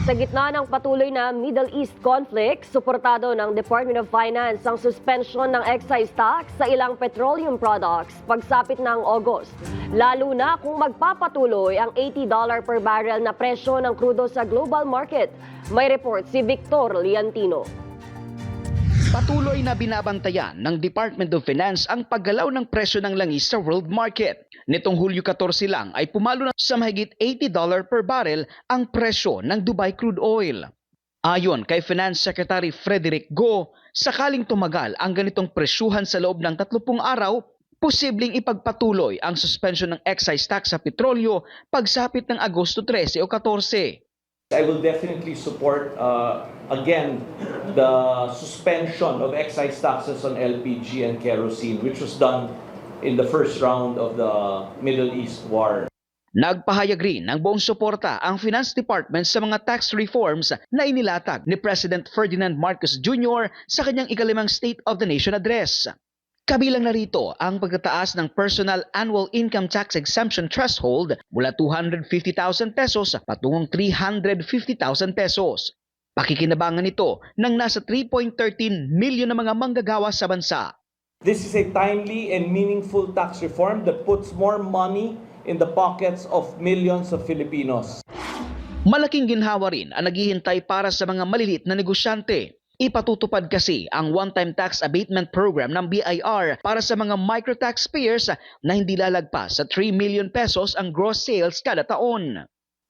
Sa gitna ng patuloy na Middle East conflict, suportado ng Department of Finance ang suspension ng excise tax sa ilang petroleum products pagsapit ng August. Lalo na kung magpapatuloy ang $80 per barrel na presyo ng krudo sa global market. May report si Victor Liantino. Patuloy na binabantayan ng Department of Finance ang paggalaw ng presyo ng langis sa world market. Nitong Hulyo 14 lang ay pumalo na sa mahigit $80 per barrel ang presyo ng Dubai crude oil. Ayon kay Finance Secretary Frederick Go, sakaling tumagal ang ganitong presyuhan sa loob ng 30 araw, posibleng ipagpatuloy ang suspension ng excise tax sa petrolyo pagsapit ng Agosto 13 o 14. I will definitely support, again, the suspension of excise taxes on LPG and kerosene, which was done in the first round of the Middle East war. Nagpahayag rin ng buong suporta ang Finance Department sa mga tax reforms na inilatag ni President Ferdinand Marcos Jr. sa kanyang ikalimang State of the Nation address. Kabilang na rito ang pagtataas ng personal annual income tax exemption threshold mula 250,000 pesos patungong 350,000 pesos. Pakikinabangan ito ng nasa 3.13 milyon na mga manggagawa sa bansa. This is a timely and meaningful tax reform that puts more money in the pockets of millions of Filipinos. Malaking ginhawa rin ang naghihintay para sa mga maliliit na negosyante. Ipatutupad kasi ang one-time tax abatement program ng BIR para sa mga micro-taxpayers na hindi lalagpas sa 3 million pesos ang gross sales kada taon.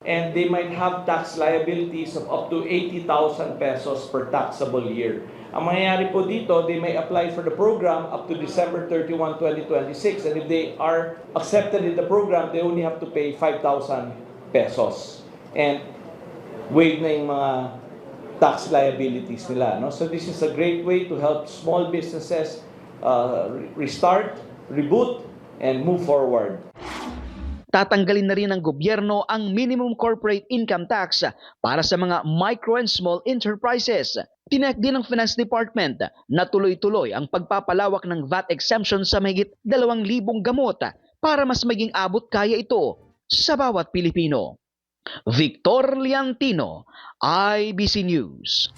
And they might have tax liabilities of up to 80,000 pesos per taxable year. Ang mangyayari po dito, they may apply for the program up to December 31, 2026. And if they are accepted in the program, they only have to pay 5,000 pesos. And waive na yung mga tax liabilities nila. No? So this is a great way to help small businesses restart, reboot, and move forward. Tatanggalin na rin ng gobyerno ang minimum corporate income tax para sa mga micro and small enterprises. Tiniyak din ng Finance Department na tuloy-tuloy ang pagpapalawak ng VAT exemption sa mahigit 2,000 gamot para mas maging abot kaya ito sa bawat Pilipino. Victor Liantino, IBC News.